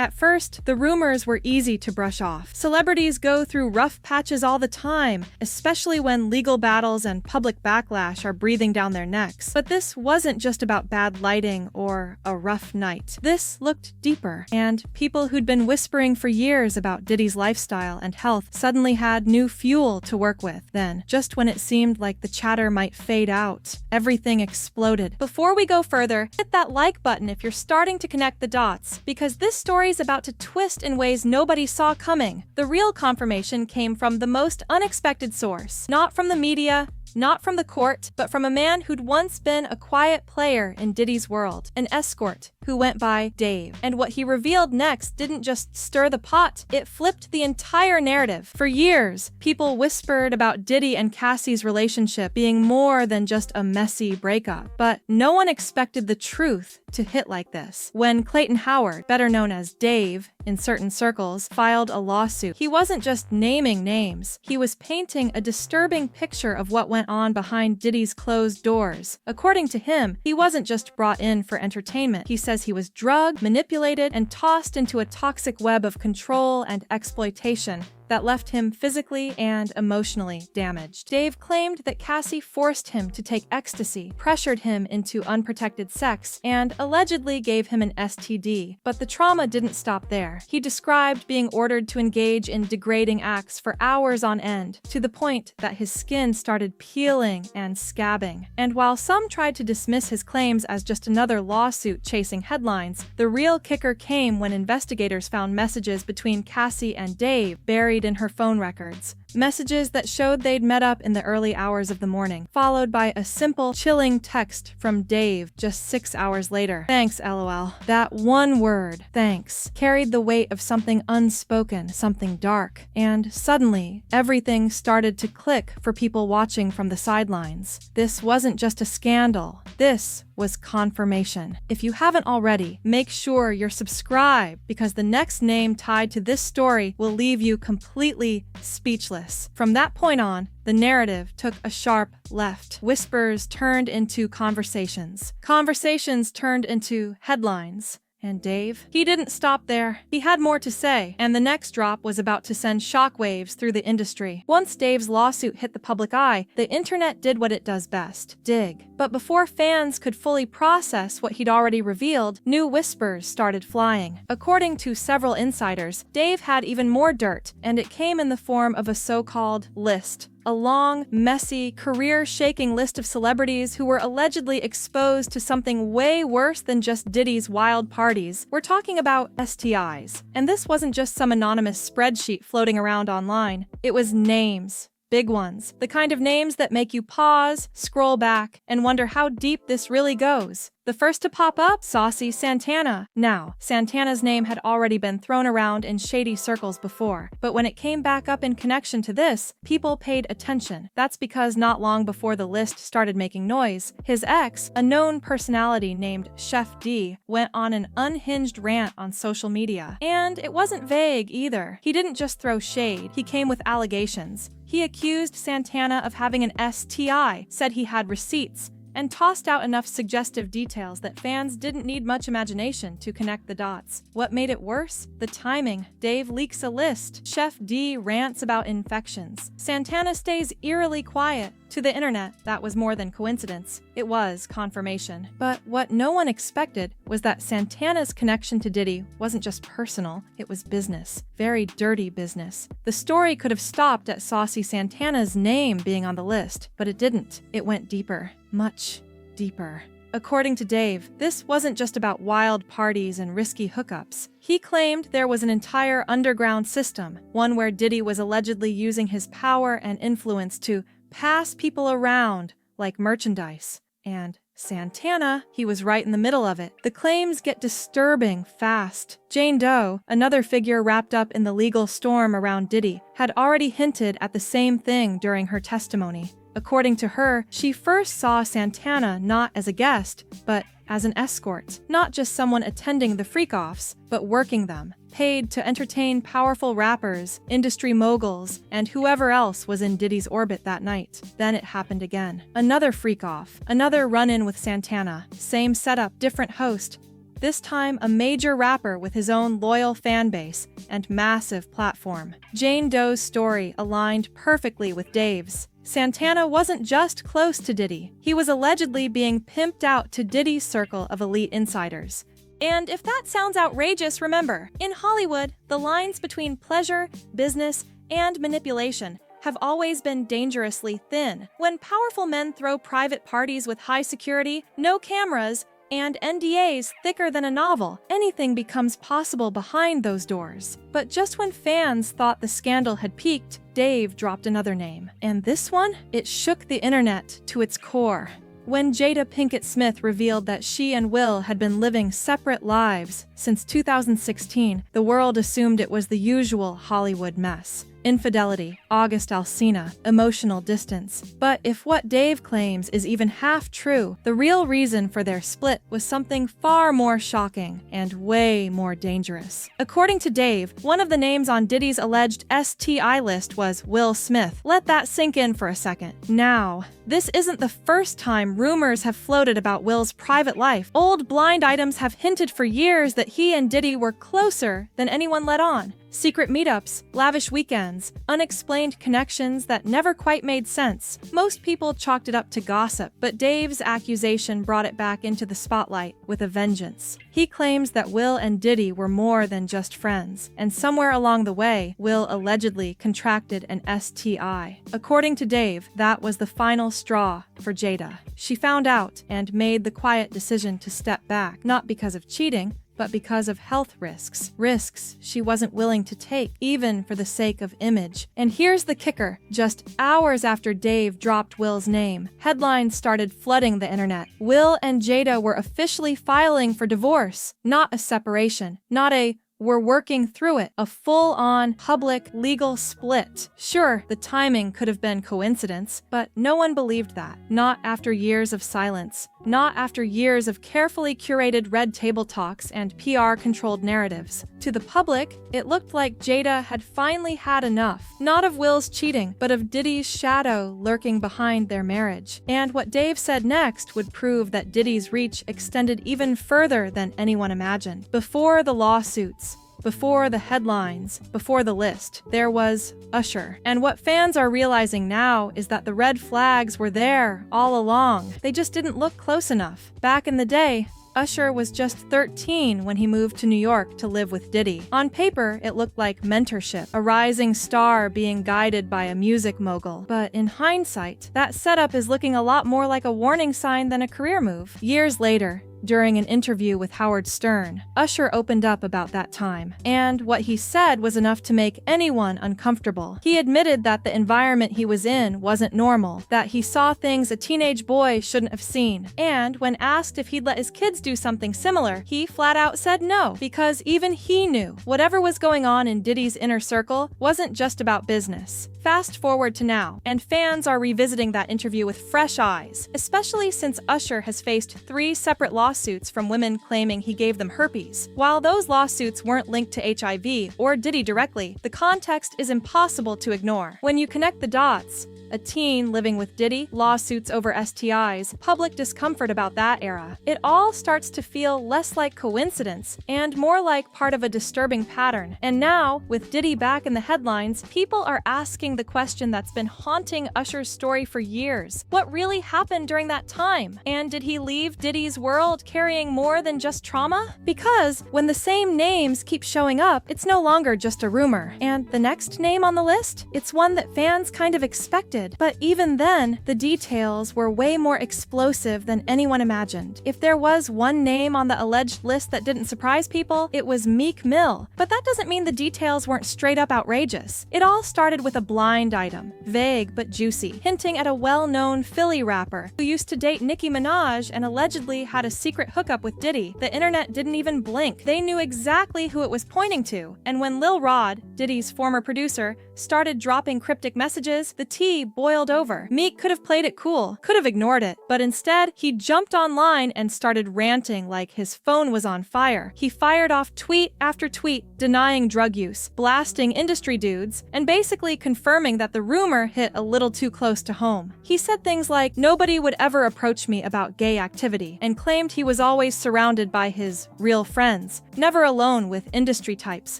At first, the rumors were easy to brush off. Celebrities go through rough patches all the time, especially when legal battles and public backlash are breathing down their necks. But this wasn't just about bad lighting or a rough night. This looked deeper, and people who'd been whispering for years about Diddy's lifestyle and health suddenly had new fuel to work with. Then, just when it seemed like the chatter might fade out, everything exploded. Before we go further, hit that like button if you're starting to connect the dots, because this story's about to twist in ways nobody saw coming. The real confirmation came from the most unexpected source, not from the media, not from the court, but from a man who'd once been a quiet player in Diddy's world, an escort who went by Dave. And what he revealed next didn't just stir the pot, it flipped the entire narrative. For years, people whispered about Diddy and Cassie's relationship being more than just a messy breakup, but no one expected the truth to hit like this. When Clayton Howard, better known as Dave in certain circles, filed a lawsuit, he wasn't just naming names, he was painting a disturbing picture of what went on behind Diddy's closed doors. According to him, he wasn't just brought in for entertainment. He says he was drugged, manipulated, and tossed into a toxic web of control and exploitation that left him physically and emotionally damaged. Dave claimed that Cassie forced him to take ecstasy, pressured him into unprotected sex, and allegedly gave him an STD. But the trauma didn't stop there. He described being ordered to engage in degrading acts for hours on end, to the point that his skin started peeling and scabbing. And while some tried to dismiss his claims as just another lawsuit chasing headlines, the real kicker came when investigators found messages between Cassie and Dave buried in her phone records. Messages that showed they'd met up in the early hours of the morning, followed by a simple, chilling text from Dave just 6 hours later. "Thanks, LOL." That one word, thanks, carried the weight of something unspoken, something dark. And suddenly, everything started to click for people watching from the sidelines. This wasn't just a scandal. This was confirmation. If you haven't already, make sure you're subscribed, because the next name tied to this story will leave you completely speechless. From that point on, the narrative took a sharp left. Whispers turned into conversations. Conversations turned into headlines. And Dave? He didn't stop there. He had more to say, and the next drop was about to send shockwaves through the industry. Once Dave's lawsuit hit the public eye, the internet did what it does best: dig. But before fans could fully process what he'd already revealed, new whispers started flying. According to several insiders, Dave had even more dirt, and it came in the form of a so-called list. A long, messy, career-shaking list of celebrities who were allegedly exposed to something way worse than just Diddy's wild parties. We're talking about STIs. And this wasn't just some anonymous spreadsheet floating around online. It was names. Big ones. The kind of names that make you pause, scroll back, and wonder how deep this really goes. The first to pop up? Saucy Santana. Now, Santana's name had already been thrown around in shady circles before, but when it came back up in connection to this, people paid attention. That's because not long before the list started making noise, his ex, a known personality named Chef D, went on an unhinged rant on social media. And it wasn't vague either. He didn't just throw shade, he came with allegations. He accused Santana of having an STI, said he had receipts, and tossed out enough suggestive details that fans didn't need much imagination to connect the dots. What made it worse? The timing. Dave leaks a list. Chef D rants about infections. Santana stays eerily quiet. To the internet, that was more than coincidence. It was confirmation. But what no one expected was that Santana's connection to Diddy wasn't just personal, it was business. Very dirty business. The story could have stopped at Saucy Santana's name being on the list, but it didn't. It went deeper. Much deeper. According to Dave, this wasn't just about wild parties and risky hookups. He claimed there was an entire underground system, one where Diddy was allegedly using his power and influence to pass people around like merchandise. And Santana, he was right in the middle of it. The claims get disturbing fast. Jane Doe, another figure wrapped up in the legal storm around Diddy, had already hinted at the same thing during her testimony. According to her, she first saw Santana not as a guest, but as an escort. Not just someone attending the freak-offs, but working them. Paid to entertain powerful rappers, industry moguls, and whoever else was in Diddy's orbit that night. Then it happened again. Another freak-off. Another run-in with Santana. Same setup, different host. this time a major rapper with his own loyal fan base and massive platform. Jane Doe's story aligned perfectly with Dave's. Santana wasn't just close to Diddy. He was allegedly being pimped out to Diddy's circle of elite insiders. And if that sounds outrageous, remember, in Hollywood, the lines between pleasure, business, and manipulation have always been dangerously thin. When powerful men throw private parties with high security, no cameras, and NDAs thicker than a novel, anything becomes possible behind those doors. But just when fans thought the scandal had peaked, Dave dropped another name. And this one? It shook the internet to its core. When Jada Pinkett Smith revealed that she and Will had been living separate lives since 2016, the world assumed it was the usual Hollywood mess. Infidelity, August Alsina, emotional distance. But if what Dave claims is even half true, the real reason for their split was something far more shocking and way more dangerous. According to Dave, one of the names on Diddy's alleged STI list was Will Smith. Let that sink in for a second. Now, this isn't the first time rumors have floated about Will's private life. Old blind items have hinted for years that he and Diddy were closer than anyone let on. Secret meetups, lavish weekends, unexplained connections that never quite made sense. Most people chalked it up to gossip, but Dave's accusation brought it back into the spotlight with a vengeance. He claims that Will and Diddy were more than just friends, and somewhere along the way, Will allegedly contracted an STI. According to Dave, that was the final straw for Jada. She found out and made the quiet decision to step back, not because of cheating, but because of health risks. Risks she wasn't willing to take, even for the sake of image. And here's the kicker. Just hours after Dave dropped Will's name, headlines started flooding the internet. Will and Jada were officially filing for divorce, not a separation, not a "we're working through it," a full-on public legal split. Sure, the timing could have been coincidence, but no one believed that. Not after years of silence. Not after years of carefully curated red table talks and PR-controlled narratives. To the public, it looked like Jada had finally had enough. Not of Will's cheating, but of Diddy's shadow lurking behind their marriage. And what Dave said next would prove that Diddy's reach extended even further than anyone imagined. Before the lawsuits, before the headlines, before the list, there was Usher. And what fans are realizing now is that the red flags were there all along. They just didn't look close enough. Back in the day, Usher was just 13 when he moved to New York to live with Diddy. On paper, it looked like mentorship, a rising star being guided by a music mogul. But in hindsight, that setup is looking a lot more like a warning sign than a career move. Years later, during an interview with Howard Stern, Usher opened up about that time, and what he said was enough to make anyone uncomfortable. He admitted that the environment he was in wasn't normal, that he saw things a teenage boy shouldn't have seen, and when asked if he'd let his kids do something similar, he flat out said no, because even he knew whatever was going on in Diddy's inner circle wasn't just about business. Fast forward to now, and fans are revisiting that interview with fresh eyes, especially since Usher has faced 3 separate lawsuits from women claiming he gave them herpes. While those lawsuits weren't linked to HIV or Diddy directly, the context is impossible to ignore. When you connect the dots, a teen living with Diddy, lawsuits over STIs, public discomfort about that era. It all starts to feel less like coincidence and more like part of a disturbing pattern. And now, with Diddy back in the headlines, people are asking the question that's been haunting Usher's story for years. What really happened during that time? And did he leave Diddy's world carrying more than just trauma? Because when the same names keep showing up, it's no longer just a rumor. And the next name on the list? It's one that fans kind of expected. But even then, the details were way more explosive than anyone imagined. If there was one name on the alleged list that didn't surprise people, it was Meek Mill. But that doesn't mean the details weren't straight up outrageous. It all started with a blind item, vague but juicy, hinting at a well-known Philly rapper who used to date Nicki Minaj and allegedly had a secret hookup with Diddy. The internet didn't even blink. They knew exactly who it was pointing to. And when Lil Rod, Diddy's former producer, started dropping cryptic messages, the tea boiled over. Meek could have played it cool, could have ignored it, but instead, he jumped online and started ranting like his phone was on fire. He fired off tweet after tweet denying drug use, blasting industry dudes, and basically confirming that the rumor hit a little too close to home. He said things like, "Nobody would ever approach me about gay activity," and claimed he he was always surrounded by his real friends, never alone with industry types.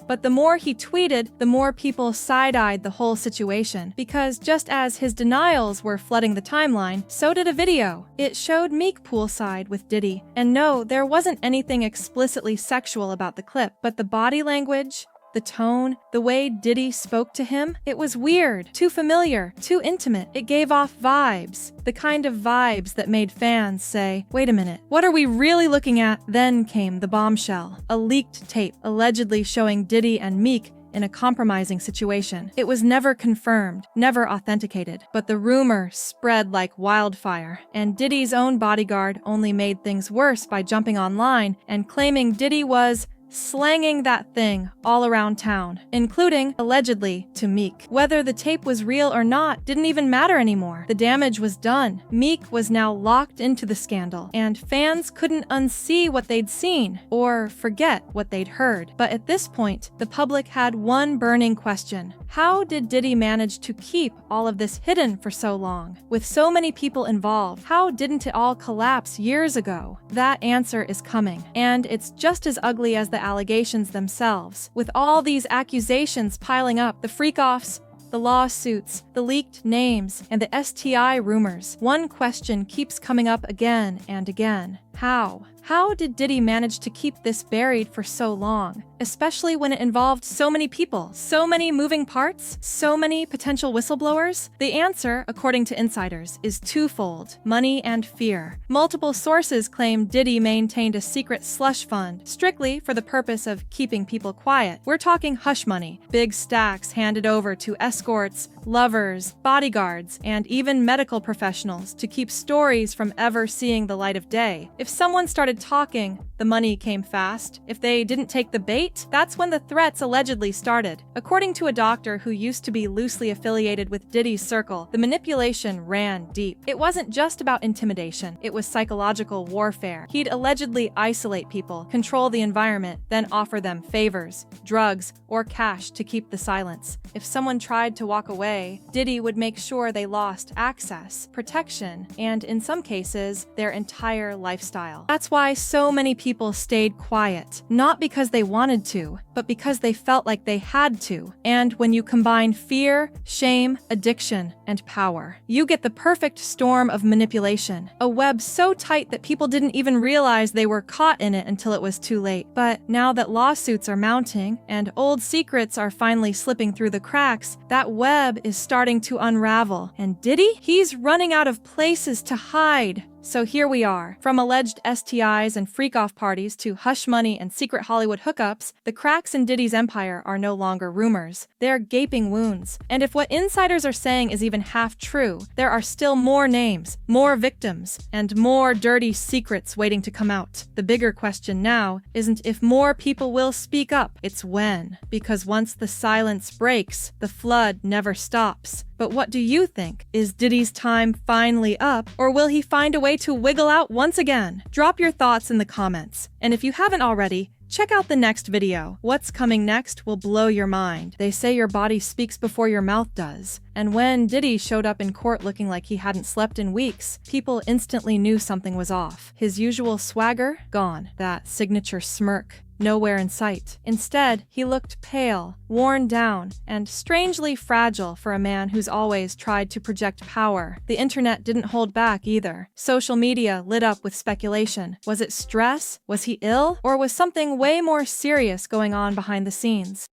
But the more he tweeted, the more people side-eyed the whole situation, because just as his denials were flooding the timeline, so did a video. It showed Meek poolside with Diddy, and no, there wasn't anything explicitly sexual about the clip, but the body language, the tone, the way Diddy spoke to him, it was weird, too familiar, too intimate. It gave off vibes, the kind of vibes that made fans say, wait a minute, what are we really looking at? Then came the bombshell, a leaked tape allegedly showing Diddy and Meek in a compromising situation. It was never confirmed, never authenticated, but the rumor spread like wildfire, and Diddy's own bodyguard only made things worse by jumping online and claiming Diddy was slanging that thing all around town, including, allegedly, to Meek. Whether the tape was real or not didn't even matter anymore. The damage was done. Meek was now locked into the scandal, and fans couldn't unsee what they'd seen or forget what they'd heard. But at this point, the public had one burning question. How did Diddy manage to keep all of this hidden for so long? With so many people involved, how didn't it all collapse years ago? That answer is coming, and it's just as ugly as the allegations themselves. With all these accusations piling up, the freak-offs, the lawsuits, the leaked names, and the STI rumors, one question keeps coming up again and again. How? How did Diddy manage to keep this buried for so long, especially when it involved so many people, so many moving parts, so many potential whistleblowers? The answer, according to insiders, is twofold: money and fear. Multiple sources claim Diddy maintained a secret slush fund, strictly for the purpose of keeping people quiet. We're talking hush money, big stacks handed over to escorts, lovers, bodyguards, and even medical professionals to keep stories from ever seeing the light of day. If someone started talking, the money came fast. If they didn't take the bait, that's when the threats allegedly started. According to a doctor who used to be loosely affiliated with Diddy's circle, the manipulation ran deep. It wasn't just about intimidation, it was psychological warfare. He'd allegedly isolate people, control the environment, then offer them favors, drugs, or cash to keep the silence. If someone tried to walk away, Diddy would make sure they lost access, protection, and in some cases, their entire lifestyle. That's why so many people stayed quiet, not because they wanted to, but because they felt like they had to. And when you combine fear, shame, addiction, and power, you get the perfect storm of manipulation, a web so tight that people didn't even realize they were caught in it until it was too late. But now that lawsuits are mounting and old secrets are finally slipping through the cracks, that web is starting to unravel. And Diddy? He's running out of places to hide. So here we are. From alleged STIs and freak-off parties to hush money and secret Hollywood hookups, the cracks in Diddy's empire are no longer rumors. They're gaping wounds. And if what insiders are saying is even half true, there are still more names, more victims, and more dirty secrets waiting to come out. The bigger question now isn't if more people will speak up, it's when. Because once the silence breaks, the flood never stops. But what do you think? Is Diddy's time finally up, or will he find a way to wiggle out once again? Drop your thoughts in the comments. And if you haven't already, check out the next video. What's coming next will blow your mind. They say your body speaks before your mouth does. And when Diddy showed up in court looking like he hadn't slept in weeks, people instantly knew something was off. His usual swagger? Gone. That signature smirk? Nowhere in sight. Instead, he looked pale, worn down, and strangely fragile for a man who's always tried to project power. The internet didn't hold back either. Social media lit up with speculation. Was it stress? Was he ill? Or was something way more serious going on behind the scenes?